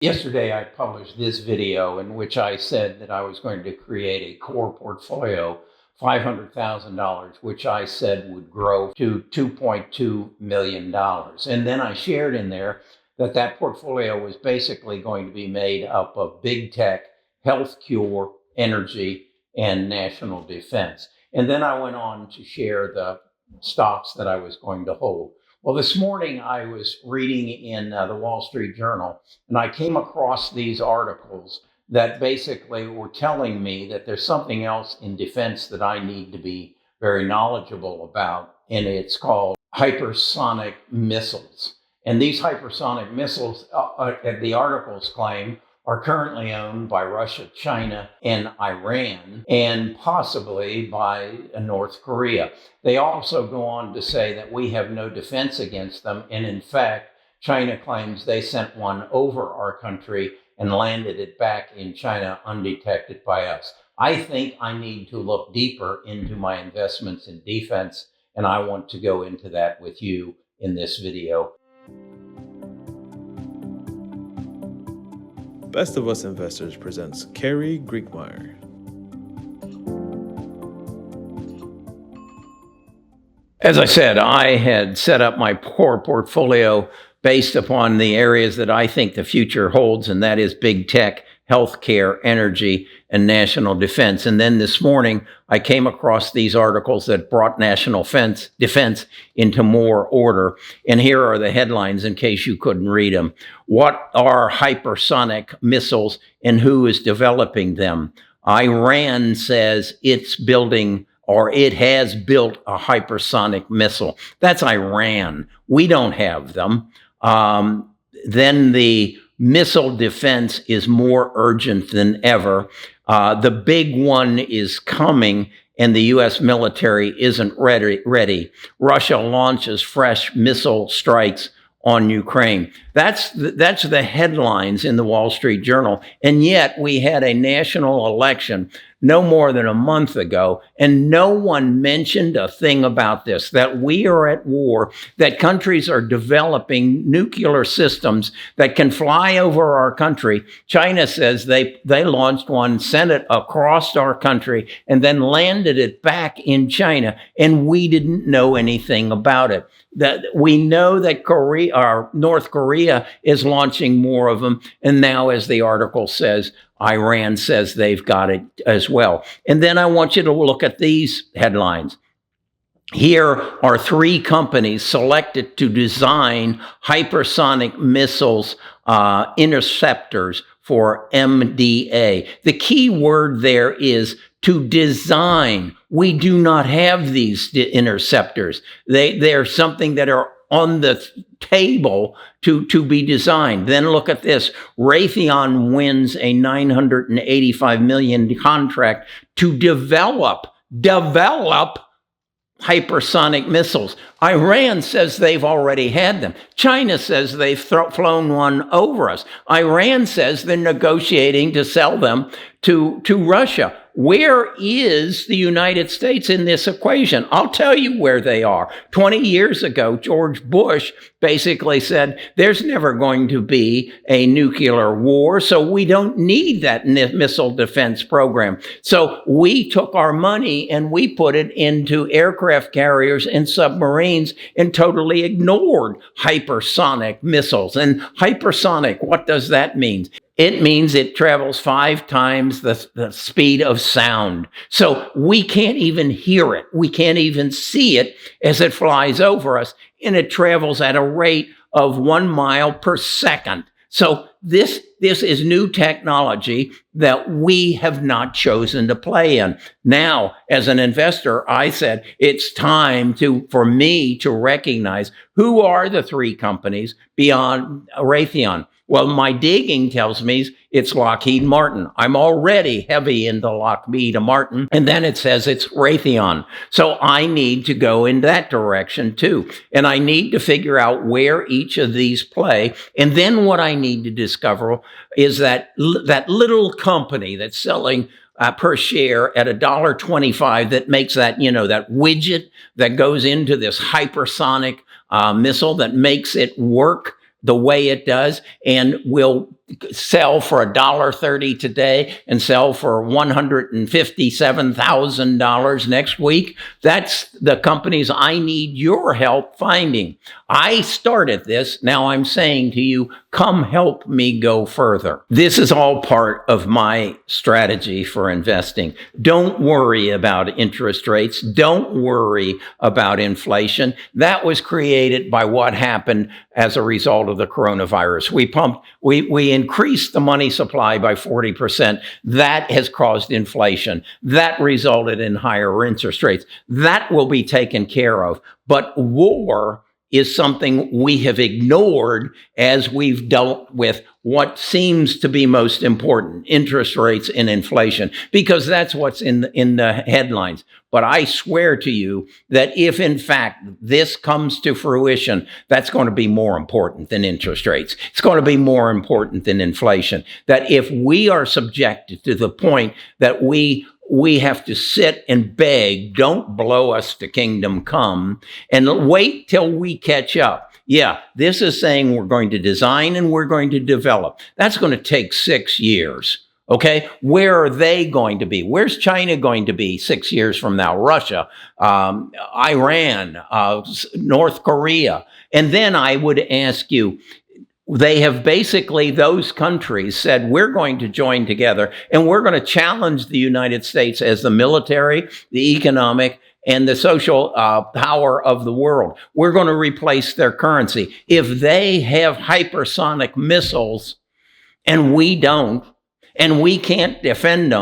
Yesterday, I published this video in which I said that I was going to create a core portfolio, $500,000, which I said would grow to $2.2 million. And then I shared in there that that portfolio was basically going to be made up of big tech, health cure, energy, and national defense. And then I went on to share the stocks that I was going to hold. Well, this morning I was reading in the Wall Street Journal, and I came across these articles that basically were telling me that there's something else in defense that I need to be very knowledgeable about, and it's called hypersonic missiles. And these hypersonic missiles, the articles claim, are currently owned by Russia, China, and Iran, and possibly by North Korea. They also go on to say that we have no defense against them. And in fact, China claims they sent one over our country and landed it back in China undetected by us. I think I need to look deeper into my investments in defense, and I want to go into that with you in this video. Best of Us Investors presents Carrie Griegmeyer. As I said, I had set up my core portfolio based upon the areas that I think the future holds, and that is big tech, healthcare, energy, and national defense. And then this morning, I came across these articles that brought national defense into more order. And here are the headlines in case you couldn't read them. What are hypersonic missiles and who is developing them? Iran says it's building or it has built a hypersonic missile. That's Iran. We don't have them. Then the missile defense is more urgent than ever. The big one is coming, and the U.S. military isn't ready. Russia launches fresh missile strikes on Ukraine. That's the headlines in the Wall Street Journal. And yet we had a national election no more than a month ago, and no one mentioned a thing about this, that we are at war, that countries are developing nuclear systems that can fly over our country. China says they launched one, sent it across our country, and then landed it back in China, and we didn't know anything about it. That we know that North Korea is launching more of them, and now, as the article says, Iran says they've got it as well. And then I want you to look at these headlines. Here are three companies selected to design hypersonic missiles interceptors for MDA. The key word there is to design. We do not have these interceptors. They're something that are on the table to be designed. Then look at this. Raytheon wins a $985 million contract to develop hypersonic missiles. Iran says they've already had them. China says they've flown one over us. Iran says they're negotiating to sell them to Russia. Where is the United States in this equation? I'll tell you where they are. 20 years ago, George Bush basically said there's never going to be a nuclear war, so we don't need that missile defense program. So we took our money and we put it into aircraft carriers and submarines and totally ignored hypersonic missiles. And hypersonic, what does that mean? It means it travels 5 times the speed of sound. So we can't even hear it. We can't even see it as it flies over us. And it travels at a rate of 1 mile per second. So this is new technology that we have not chosen to play in. Now, as an investor, I said it's time for me to recognize who are the three companies beyond Raytheon. Well, my digging tells me it's Lockheed Martin. I'm already heavy into Lockheed Martin. And then it says it's Raytheon. So I need to go in that direction too. And I need to figure out where each of these play. And then what I need to discover is that little company that's selling per share at $1.25 that makes that, that widget that goes into this hypersonic missile that makes it work the way it does and will sell for $1.30 today and sell for $157,000 next week. That's the companies I need your help finding. I started this. Now I'm saying to you, come help me go further. This is all part of my strategy for investing. Don't worry about interest rates. Don't worry about inflation. That was created by what happened as a result of the coronavirus. We increased the money supply by 40%. That has caused inflation. That resulted in higher interest rates. That will be taken care of. But war is something we have ignored as we've dealt with what seems to be most important, interest rates and inflation, because that's what's in the headlines. But I swear to you that if in fact this comes to fruition, that's going to be more important than interest rates. It's going to be more important than inflation. That if we are subjected to the point that we have to sit and beg, don't blow us to kingdom come, and wait till we catch up. Yeah, this is saying we're going to design and we're going to develop. That's going to take 6 years. Okay, where are they going to be? Where's China going to be 6 years from now? Russia, Iran, North Korea. And then I would ask you, they have basically, those countries said, we're going to join together and we're going to challenge the United States as the military, the economic, and the social power of the world. We're going to replace their currency. If they have hypersonic missiles and we don't, and we can't defend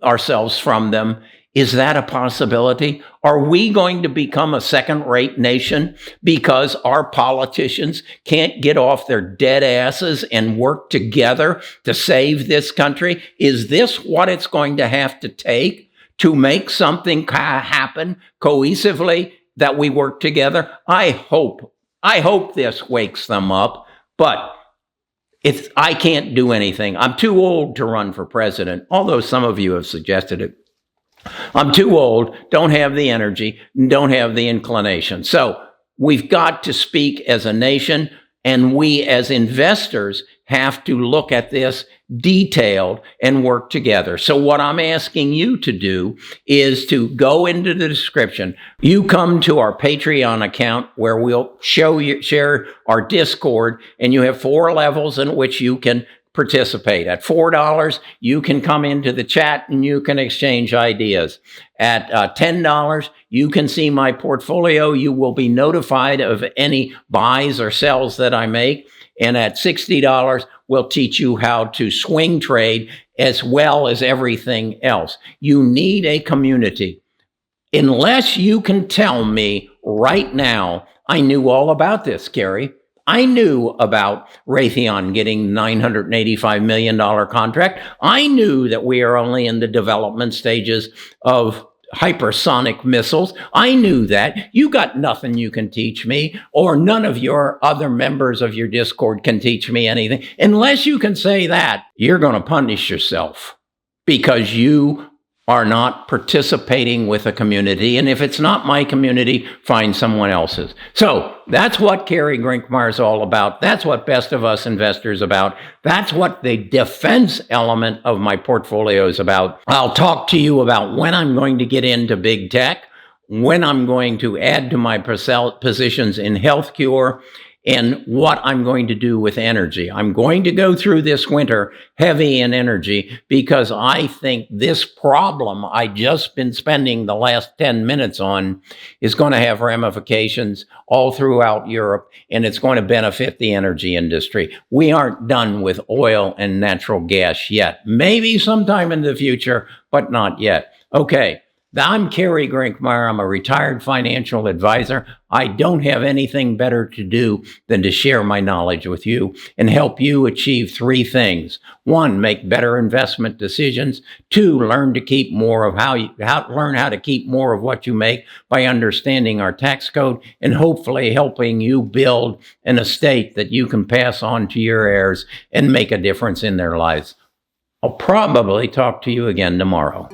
ourselves from them, is that a possibility? Are we going to become a second-rate nation because our politicians can't get off their dead asses and work together to save this country? Is this what it's going to have to take to make something happen cohesively, that we work together? I hope this wakes them up, but I can't do anything. I'm too old to run for president, although some of you have suggested it. I'm too old, don't have the energy, don't have the inclination. So we've got to speak as a nation, and we as investors have to look at this detailed and work together. So what I'm asking you to do is to go into the description. You come to our Patreon account where we'll share our Discord, and you have 4 levels in which you can participate. At $4, you can come into the chat and you can exchange ideas. At $10, you can see my portfolio. You will be notified of any buys or sells that I make. And at $60, we'll teach you how to swing trade as well as everything else. You need a community. Unless you can tell me right now, I knew all about this, Gary. I knew about Raytheon getting $985 million contract. I knew that we are only in the development stages of hypersonic missiles. I knew that. You got nothing you can teach me, or none of your other members of your Discord can teach me anything. Unless you can say that, you're going to punish yourself because you are not participating with a community. And if it's not my community, find someone else's. So that's what Cary Grinkmeyer is all about. That's what Best of Us Investors about. That's what the defense element of my portfolio is about. I'll talk to you about when I'm going to get into big tech, when I'm going to add to my positions in healthcare, and what I'm going to do with energy. I'm going to go through this winter heavy in energy because I think this problem I just been spending the last 10 minutes on is going to have ramifications all throughout Europe, and it's going to benefit the energy industry. We aren't done with oil and natural gas yet. Maybe sometime in the future, but not yet. Okay. I'm Cary Grinkmeyer. I'm a retired financial advisor. I don't have anything better to do than to share my knowledge with you and help you achieve 3 things. 1, make better investment decisions. 2, learn to keep more of learn how to keep more of what you make by understanding our tax code and hopefully helping you build an estate that you can pass on to your heirs and make a difference in their lives. I'll probably talk to you again tomorrow.